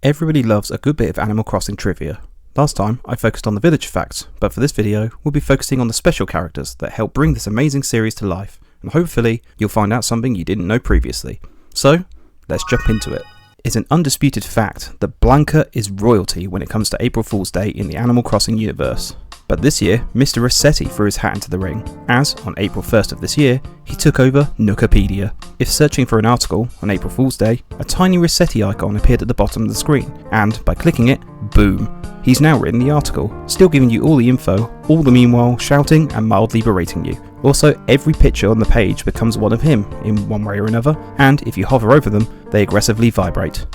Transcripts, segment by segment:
Everybody loves a good bit of Animal Crossing trivia. Last time I focused on the village facts, but for this video we'll be focusing on the special characters that help bring this amazing series to life, and hopefully you'll find out something you didn't know previously. So, let's jump into it. It's an undisputed fact that Blanca is royalty when it comes to April Fool's Day in the Animal Crossing universe. But this year, Mr. Rossetti threw his hat into the ring, as, on April 1st of this year, he took over Nookopedia. If searching for an article on April Fool's Day, a tiny Rossetti icon appeared at the bottom of the screen, and by clicking it, boom, he's now written the article, still giving you all the info, all the meanwhile shouting and mildly berating you. Also, every picture on the page becomes one of him, in one way or another, and if you hover over them, they aggressively vibrate.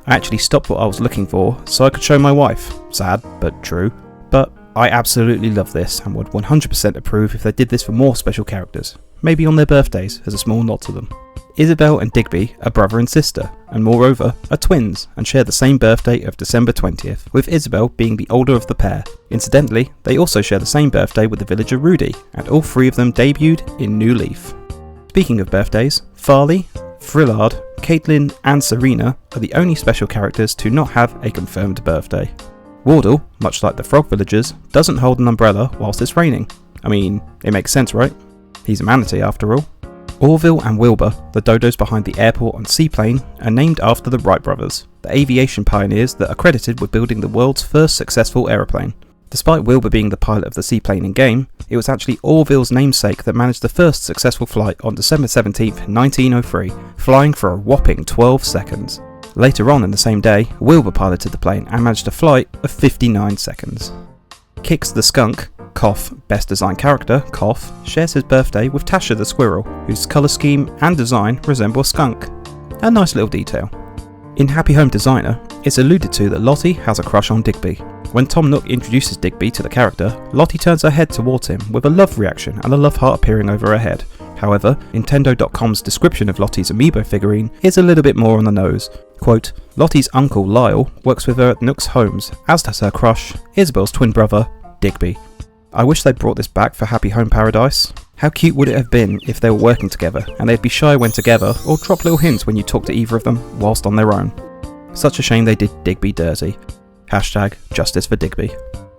I actually stopped what I was looking for, so I could show my wife. Sad, but true. But I absolutely love this and would 100% approve if they did this for more special characters, maybe on their birthdays as a small nod to them. Isabelle and Digby are brother and sister, and moreover are twins and share the same birthday of December 20th, with Isabelle being the older of the pair. Incidentally, they also share the same birthday with the villager Rudy, and all three of them debuted in New Leaf. Speaking of birthdays, Farley, Frillard, Caitlin and Serena are the only special characters to not have a confirmed birthday. Wardle, much like the frog villagers, doesn't hold an umbrella whilst it's raining. I mean, it makes sense, right? He's a manatee after all. Orville and Wilbur, the dodos behind the airport and seaplane, are named after the Wright brothers, the aviation pioneers that are credited with building the world's first successful aeroplane. Despite Wilbur being the pilot of the seaplane in-game, it was actually Orville's namesake that managed the first successful flight on December 17th, 1903, flying for a whopping 12 seconds. Later on in the same day, Wilbur piloted the plane and managed a flight of 59 seconds. Kix the skunk, Cough, best designed character, Cough, shares his birthday with Tasha the squirrel, whose colour scheme and design resemble a skunk. A nice little detail. In Happy Home Designer, it's alluded to that Lottie has a crush on Digby. When Tom Nook introduces Digby to the character, Lottie turns her head towards him with a love reaction and a love heart appearing over her head. However, Nintendo.com's description of Lottie's amiibo figurine is a little bit more on the nose. Quote, Lottie's uncle Lyle works with her at Nook's homes, as does her crush, Isabelle's twin brother, Digby. I wish they'd brought this back for Happy Home Paradise. How cute would it have been if they were working together and they'd be shy when together, or drop little hints when you talk to either of them whilst on their own. Such a shame they did Digby dirty. Hashtag justice for Digby.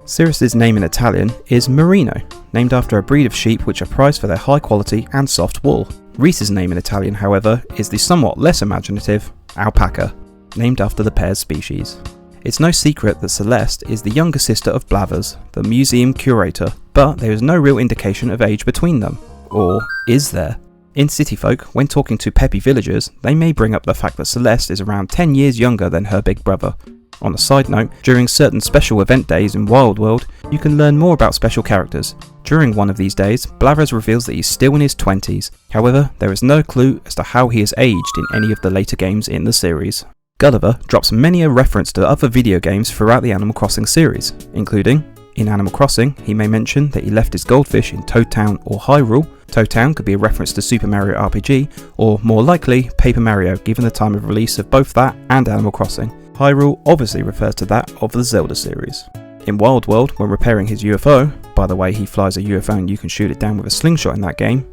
Sirius's name in Italian is Merino, named after a breed of sheep which are prized for their high quality and soft wool. Reese's name in Italian, however, is the somewhat less imaginative alpaca, named after the pair's species. It's no secret that Celeste is the younger sister of Blathers, the museum curator, but there is no real indication of age between them. Or is there? In City Folk, when talking to peppy villagers, they may bring up the fact that Celeste is around 10 years younger than her big brother. On a side note, during certain special event days in Wild World, you can learn more about special characters. During one of these days, Blathers reveals that he's still in his 20s, however, there is no clue as to how he has aged in any of the later games in the series. Gulliver drops many a reference to other video games throughout the Animal Crossing series, including, in Animal Crossing, he may mention that he left his goldfish in Toad Town or Hyrule. Toad Town could be a reference to Super Mario RPG, or more likely, Paper Mario, given the time of release of both that and Animal Crossing. Hyrule obviously refers to that of the Zelda series. In Wild World, when repairing his UFO, by the way he flies a UFO and you can shoot it down with a slingshot in that game,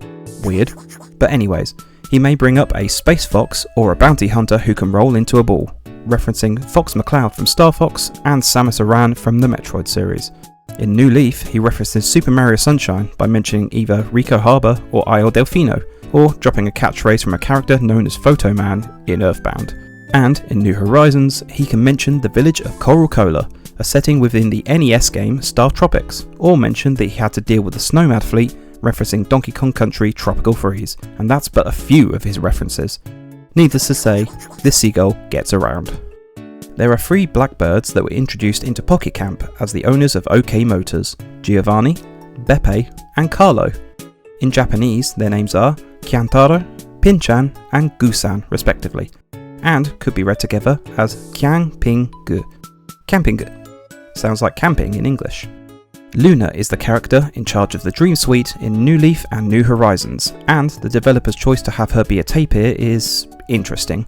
weird, but anyways, he may bring up a space fox or a bounty hunter who can roll into a ball, referencing Fox McCloud from Star Fox and Samus Aran from the Metroid series. In New Leaf, he references Super Mario Sunshine by mentioning either Rico Harbor or Isle Delfino, or dropping a catchphrase from a character known as Photo Man in Earthbound. And in New Horizons, he can mention the village of Coral Cola, a setting within the NES game Star Tropics, or mention that he had to deal with the Snowmad fleet, referencing Donkey Kong Country Tropical Freeze, and that's but a few of his references. Needless to say, this seagull gets around. There are 3 blackbirds that were introduced into Pocket Camp as the owners of OK Motors, Giovanni, Beppe and Carlo. In Japanese, their names are Kyantaro, Pinchan and Gusan respectively, and could be read together as Kyang-ping-gu. Camping-gu. Sounds like camping in English. Luna is the character in charge of the Dream Suite in New Leaf and New Horizons, and the developer's choice to have her be a tapir is interesting,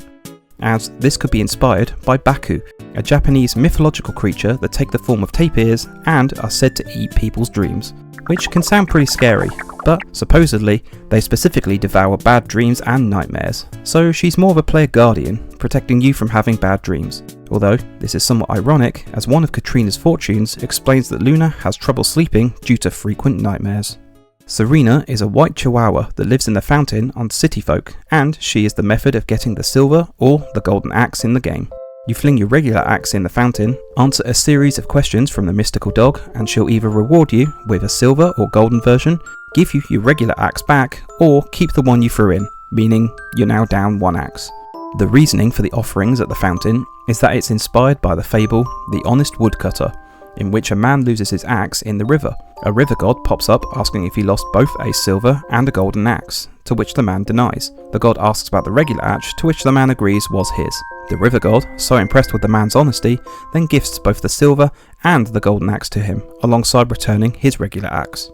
as this could be inspired by Baku, a Japanese mythological creature that take the form of tapirs and are said to eat people's dreams, which can sound pretty scary, but supposedly they specifically devour bad dreams and nightmares, so she's more of a player guardian protecting you from having bad dreams. Although, this is somewhat ironic, as one of Katrina's fortunes explains that Luna has trouble sleeping due to frequent nightmares. Serena is a white chihuahua that lives in the fountain on City Folk, and she is the method of getting the silver or the golden axe in the game. You fling your regular axe in the fountain, answer a series of questions from the mystical dog, and she'll either reward you with a silver or golden version, give you your regular axe back, or keep the one you threw in, meaning you're now down 1 axe. The reasoning for the offerings at the fountain is that it's inspired by the fable The Honest Woodcutter, in which a man loses his axe in the river. A river god pops up asking if he lost both a silver and a golden axe, to which the man denies. The god asks about the regular axe, to which the man agrees was his. The river god, so impressed with the man's honesty, then gifts both the silver and the golden axe to him, alongside returning his regular axe.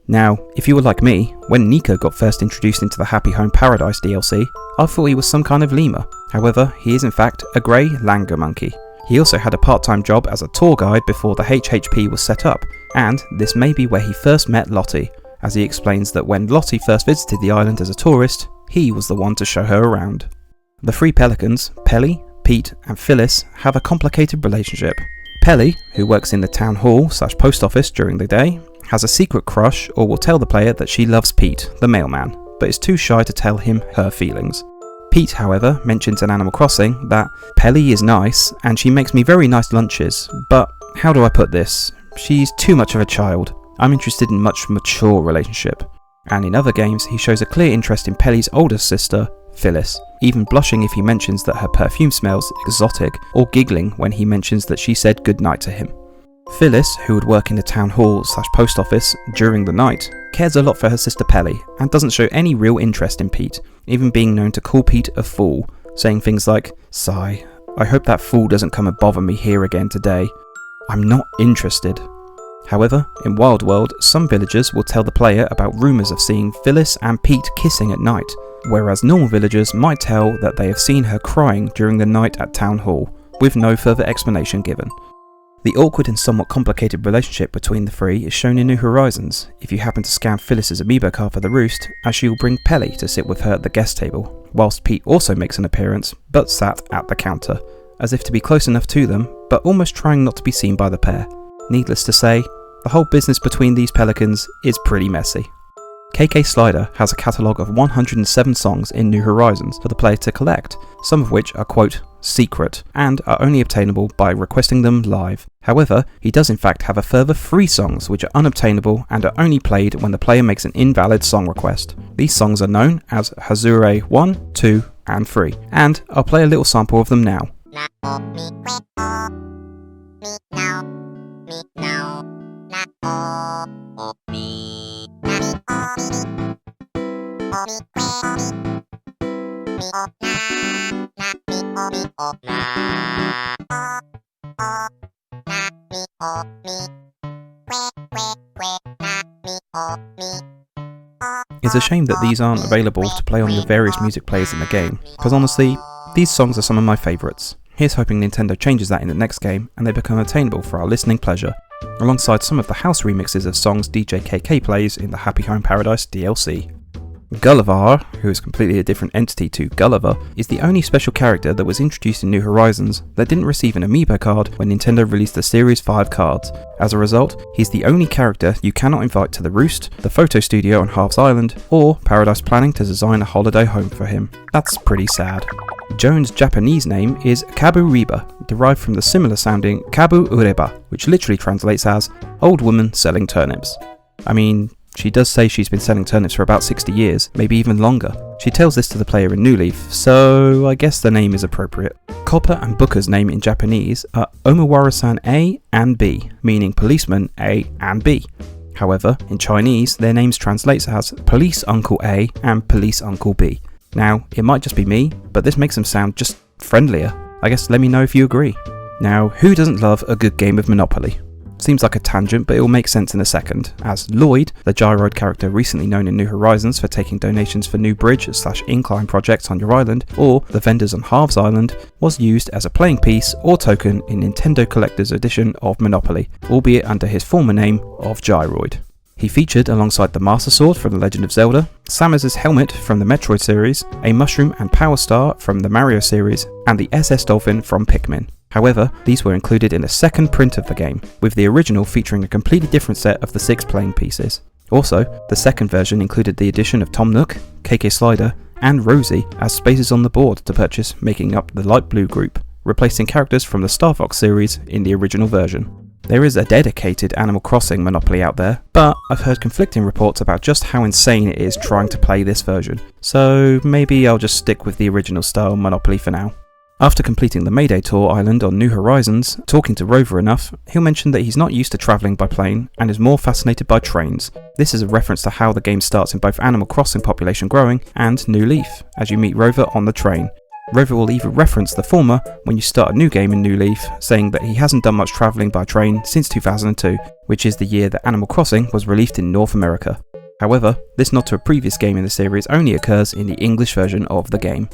Now, if you were like me, when Nico got first introduced into the Happy Home Paradise DLC, I thought he was some kind of lemur. However, he is in fact a grey langur monkey. He also had a part-time job as a tour guide before the HHP was set up, and this may be where he first met Lottie, as he explains that when Lottie first visited the island as a tourist, he was the one to show her around. The 3 pelicans, Pelly, Pete and Phyllis, have a complicated relationship. Pelly, who works in the town hall/post office during the day, has a secret crush or will tell the player that she loves Pete, the mailman, but is too shy to tell him her feelings. Pete, however, mentions in Animal Crossing that Pelly is nice and she makes me very nice lunches, but how do I put this? She's too much of a child. I'm interested in much mature relationship. And in other games, he shows a clear interest in Pelly's older sister, Phyllis, even blushing if he mentions that her perfume smells exotic, or giggling when he mentions that she said goodnight to him. Phyllis, who would work in the town hall/post office during the night, cares a lot for her sister Pelly and doesn't show any real interest in Pete, even being known to call Pete a fool, saying things like, "Sigh, I hope that fool doesn't come and bother me here again today. I'm not interested." However, in Wild World, some villagers will tell the player about rumours of seeing Phyllis and Pete kissing at night, whereas normal villagers might tell that they have seen her crying during the night at Town Hall, with no further explanation given. The awkward and somewhat complicated relationship between the 3 is shown in New Horizons, if you happen to scan Phyllis's amiibo card for the roost, as she will bring Pelly to sit with her at the guest table, whilst Pete also makes an appearance, but sat at the counter, as if to be close enough to them, but almost trying not to be seen by the pair. Needless to say, the whole business between these pelicans is pretty messy. KK Slider has a catalogue of 107 songs in New Horizons for the player to collect, some of which are quote, secret, and are only obtainable by requesting them live. However, he does in fact have a further 3 songs which are unobtainable and are only played when the player makes an invalid song request. These songs are known as Hazure 1, 2, and 3, and I'll play a little sample of them now. It's a shame that these aren't available to play on your various music players in the game, because honestly, these songs are some of my favourites. Here's hoping Nintendo changes that in the next game and they become attainable for our listening pleasure, alongside some of the house remixes of songs DJ KK plays in the Happy Home Paradise DLC. Gullivar, who is completely a different entity to Gulliver, is the only special character that was introduced in New Horizons that didn't receive an amiibo card when Nintendo released the Series 5 cards. As a result, he's the only character you cannot invite to the Roost, the photo studio on Halves Island, or Paradise Planning to design a holiday home for him. That's pretty sad. Joan's Japanese name is Kaburiba, derived from the similar sounding Kabu Ureba, which literally translates as old woman selling turnips. I mean, she does say she's been selling turnips for about 60 years, maybe even longer. She tells this to the player in New Leaf, so I guess the name is appropriate. Copper and Booker's name in Japanese are Omawaru-san A and B, meaning policeman A and B. However, in Chinese, their names translates as Police Uncle A and Police Uncle B. Now, it might just be me, but this makes them sound just friendlier. I guess let me know if you agree. Now, who doesn't love a good game of Monopoly? Seems like a tangent, but it will make sense in a second, as Lloyd, the gyroid character recently known in New Horizons for taking donations for new bridge/incline projects on your island, or the vendors on Halves Island, was used as a playing piece or token in Nintendo Collector's Edition of Monopoly, albeit under his former name of Gyroid. He featured alongside the Master Sword from The Legend of Zelda, Samus's helmet from the Metroid series, a mushroom and power star from the Mario series, and the SS Dolphin from Pikmin. However, these were included in a second print of the game, with the original featuring a completely different set of the 6 playing pieces. Also, the second version included the addition of Tom Nook, KK Slider, and Rosie as spaces on the board to purchase, making up the light blue group, replacing characters from the Star Fox series in the original version. There is a dedicated Animal Crossing monopoly out there, but I've heard conflicting reports about just how insane it is trying to play this version, so maybe I'll just stick with the original style monopoly for now. After completing the Mayday Tour island on New Horizons, talking to Rover enough, he'll mention that he's not used to travelling by plane and is more fascinated by trains. This is a reference to how the game starts in both Animal Crossing population growing and New Leaf, as you meet Rover on the train. Rover will even reference the former when you start a new game in New Leaf, saying that he hasn't done much travelling by train since 2002, which is the year that Animal Crossing was released in North America. However, this nod to a previous game in the series only occurs in the English version of the game.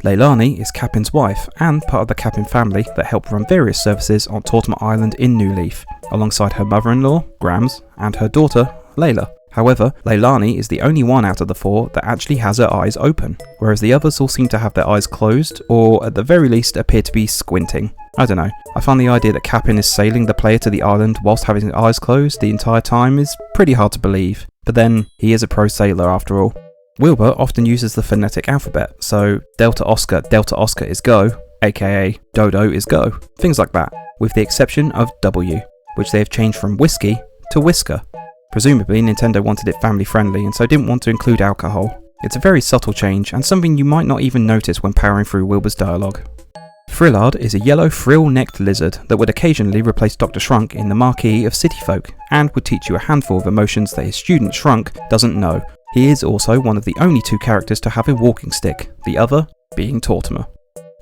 Leilani is Capin's wife and part of the Capin family that help run various services on Tortimer Island in New Leaf, alongside her mother-in-law, Grams, and her daughter, Layla. However, Leilani is the only one out of the 4 that actually has her eyes open, whereas the others all seem to have their eyes closed, or at the very least appear to be squinting. I don't know, I find the idea that Capin is sailing the player to the island whilst having his eyes closed the entire time is pretty hard to believe, but then, he is a pro sailor after all. Wilbur often uses the phonetic alphabet, so Delta Oscar is go, aka Dodo is go, things like that, with the exception of W, which they have changed from whiskey to whisker. Presumably Nintendo wanted it family friendly and so didn't want to include alcohol. It's a very subtle change and something you might not even notice when powering through Wilbur's dialogue. Frillard is a yellow frill-necked lizard that would occasionally replace Dr. Shrunk in the Marquis of City Folk and would teach you a handful of emotions that his student Shrunk doesn't know. He is also one of the only 2 characters to have a walking stick, the other being Tortimer.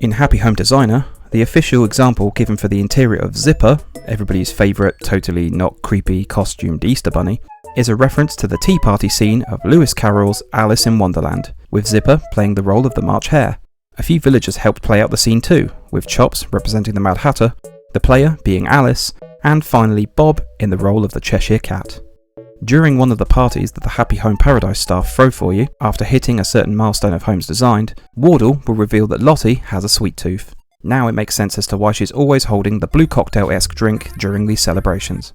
In Happy Home Designer, the official example given for the interior of Zipper, everybody's favourite totally not creepy costumed Easter bunny, is a reference to the tea party scene of Lewis Carroll's Alice in Wonderland, with Zipper playing the role of the March Hare. A few villagers helped play out the scene too, with Chops representing the Mad Hatter, the player being Alice, and finally Bob in the role of the Cheshire Cat. During one of the parties that the Happy Home Paradise staff throw for you, after hitting a certain milestone of homes designed, Wardle will reveal that Lottie has a sweet tooth. Now it makes sense as to why she's always holding the blue cocktail-esque drink during these celebrations.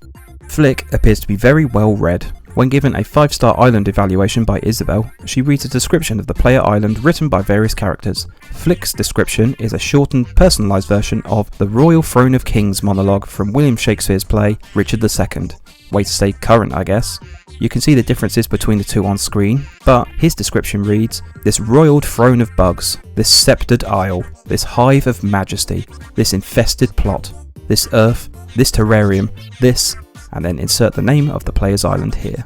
Flick appears to be very well read. When given a 5-star island evaluation by Isabel, she reads a description of the player island written by various characters. Flick's description is a shortened, personalised version of the Royal Throne of Kings monologue from William Shakespeare's play Richard II. Way to stay current, I guess. You can see the differences between the 2 on screen, but his description reads, "This roiled throne of bugs, this sceptred isle, this hive of majesty, this infested plot, this earth, this terrarium, this," and then insert the name of the player's island here.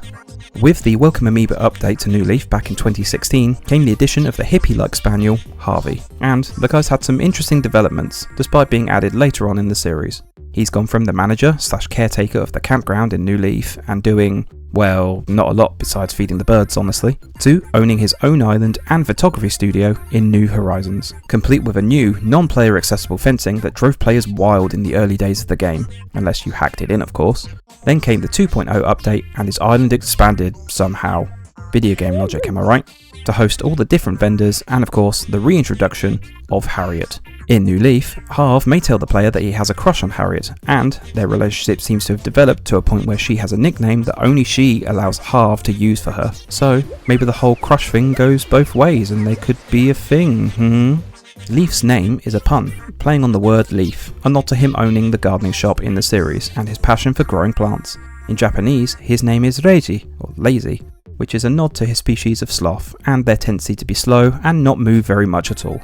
With the Welcome Amoeba update to New Leaf back in 2016 came the addition of the hippie-like spaniel, Harvey, and the guy's had some interesting developments, despite being added later on in the series. He's gone from the manager/caretaker of the campground in New Leaf and doing, well, not a lot besides feeding the birds honestly, to owning his own island and photography studio in New Horizons, complete with a new, non-player accessible fencing that drove players wild in the early days of the game, unless you hacked it in of course. Then came the 2.0 update and his island expanded somehow. Video game logic, am I right? To host all the different vendors and of course the reintroduction of Harriet. In New Leaf, Harv may tell the player that he has a crush on Harriet, and their relationship seems to have developed to a point where she has a nickname that only she allows Harv to use for her. So maybe the whole crush thing goes both ways and they could be a thing, Leaf's name is a pun, playing on the word leaf, a nod to him owning the gardening shop in the series and his passion for growing plants. In Japanese, his name is Reiji, or lazy, which is a nod to his species of sloth and their tendency to be slow and not move very much at all.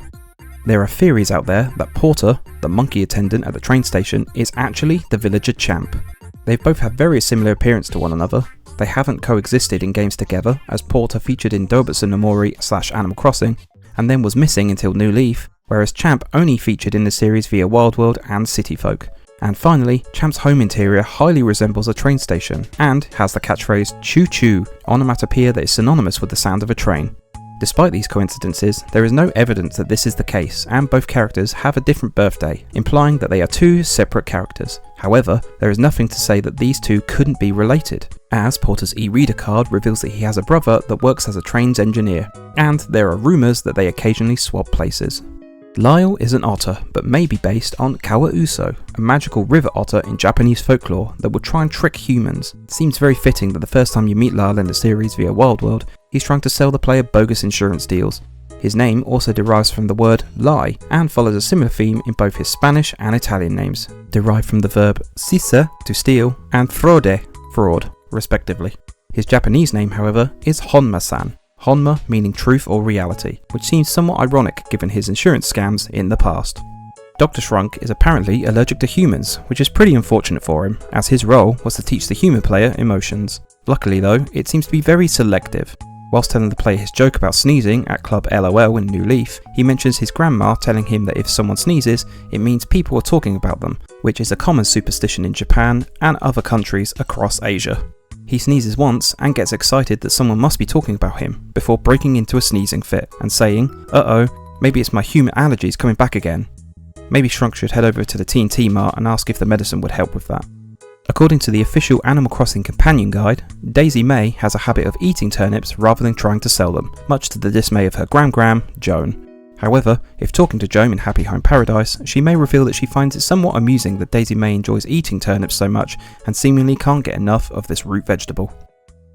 There are theories out there that Porter, the monkey attendant at the train station, is actually the villager Champ. They both have very similar appearance to one another. They haven't coexisted in games together, as Porter featured in Dobutsu no Mori/Animal Crossing, and then was missing until New Leaf, whereas Champ only featured in the series via Wild World and City Folk. And finally, Champ's home interior highly resembles a train station, and has the catchphrase "choo choo," onomatopoeia that is synonymous with the sound of a train. Despite these coincidences, there is no evidence that this is the case, and both characters have a different birthday, implying that they are two separate characters. However, there is nothing to say that these two couldn't be related, as Porter's e-reader card reveals that he has a brother that works as a trains engineer, and there are rumours that they occasionally swap places. Lyle is an otter, but may be based on Kawauso, a magical river otter in Japanese folklore that would try and trick humans. It seems very fitting that the first time you meet Lyle in the series via Wild World, he's trying to sell the player bogus insurance deals. His name also derives from the word lie, and follows a similar theme in both his Spanish and Italian names, derived from the verb sisa, to steal, and frode, fraud, respectively. His Japanese name, however, is Honma-san. Honma meaning truth or reality, which seems somewhat ironic given his insurance scams in the past. Dr. Shrunk is apparently allergic to humans, which is pretty unfortunate for him, as his role was to teach the human player emotions. Luckily though, it seems to be very selective. Whilst telling the player his joke about sneezing at Club LOL in New Leaf, he mentions his grandma telling him that if someone sneezes, it means people are talking about them, which is a common superstition in Japan and other countries across Asia. He sneezes once and gets excited that someone must be talking about him, before breaking into a sneezing fit and saying, "Uh-oh, maybe it's my human allergies coming back again." Maybe Shrunk should head over to the TNT Mart and ask if the medicine would help with that. According to the official Animal Crossing companion guide, Daisy May has a habit of eating turnips rather than trying to sell them, much to the dismay of her gram-gram, Joan. However, if talking to Joan in Happy Home Paradise, she may reveal that she finds it somewhat amusing that Daisy May enjoys eating turnips so much and seemingly can't get enough of this root vegetable.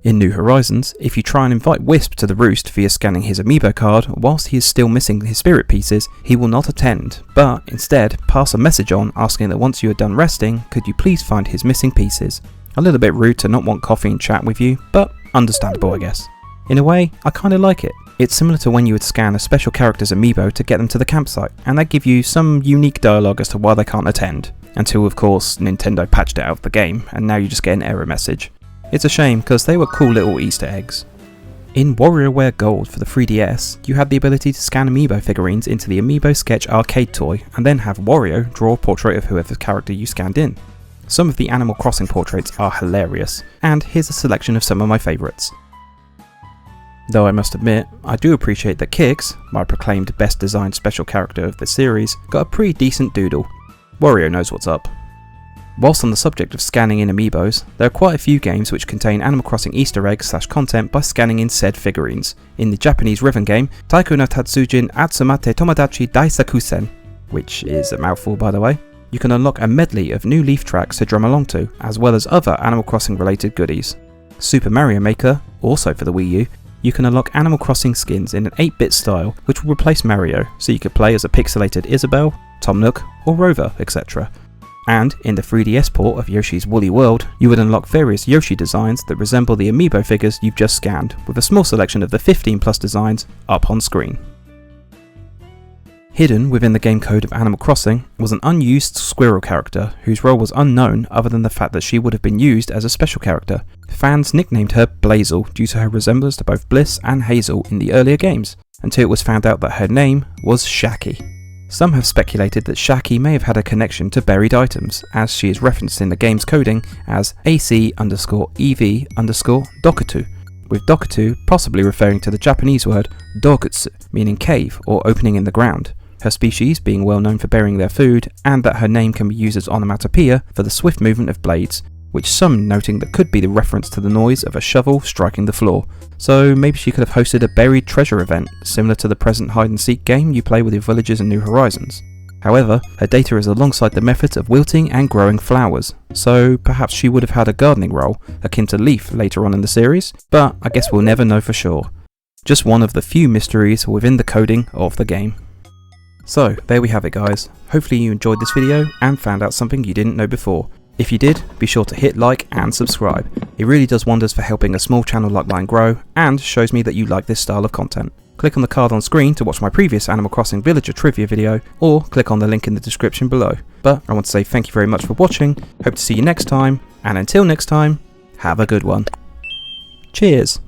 In New Horizons, if you try and invite Wisp to the roost via scanning his amiibo card whilst he is still missing his spirit pieces, he will not attend, but instead pass a message on asking that once you are done resting, could you please find his missing pieces. A little bit rude to not want coffee and chat with you, but understandable I guess. In a way, I kinda like it. It's similar to when you would scan a special character's amiibo to get them to the campsite, and that give you some unique dialogue as to why they can't attend. Until of course Nintendo patched it out of the game, and now you just get an error message. It's a shame because they were cool little Easter eggs. In WarioWare Gold for the 3DS, you had the ability to scan amiibo figurines into the Amiibo Sketch arcade toy and then have Wario draw a portrait of whoever character you scanned in. Some of the Animal Crossing portraits are hilarious, and here's a selection of some of my favourites. Though I must admit, I do appreciate that Kix, my proclaimed best designed special character of the series, got a pretty decent doodle. Wario knows what's up. Whilst on the subject of scanning in amiibos, there are quite a few games which contain Animal Crossing Easter eggs / content by scanning in said figurines. In the Japanese rhythm game, Taiko no Tatsujin Atsumate Tomodachi Daisakusen, which is a mouthful by the way, you can unlock a medley of new Leaf tracks to drum along to, as well as other Animal Crossing related goodies. Super Mario Maker, also for the Wii U, you can unlock Animal Crossing skins in an 8-bit style which will replace Mario, so you could play as a pixelated Isabelle, Tom Nook, or Rover, etc. And in the 3DS port of Yoshi's Woolly World, you would unlock various Yoshi designs that resemble the amiibo figures you've just scanned, with a small selection of the 15+ designs up on screen. Hidden within the game code of Animal Crossing was an unused squirrel character whose role was unknown other than the fact that she would have been used as a special character. Fans nicknamed her Blazel due to her resemblance to both Bliss and Hazel in the earlier games, until it was found out that her name was Shaki. Some have speculated that Shaki may have had a connection to buried items, as she is referenced in the game's coding as AC_EV_Dokutu, with Dokutu possibly referring to the Japanese word Dokutsu, meaning cave or opening in the ground. Her species being well known for burying their food, and that her name can be used as onomatopoeia for the swift movement of blades, which some noting that could be the reference to the noise of a shovel striking the floor. So maybe she could have hosted a buried treasure event, similar to the present hide-and-seek game you play with your villagers in New Horizons. However, her data is alongside the methods of wilting and growing flowers, so perhaps she would have had a gardening role, akin to Leaf later on in the series, but I guess we'll never know for sure. Just one of the few mysteries within the coding of the game. So, there we have it guys. Hopefully you enjoyed this video and found out something you didn't know before. If you did, be sure to hit like and subscribe. It really does wonders for helping a small channel like mine grow, and shows me that you like this style of content. Click on the card on screen to watch my previous Animal Crossing Villager trivia video, or click on the link in the description below. But I want to say thank you very much for watching, hope to see you next time, and until next time, have a good one. Cheers!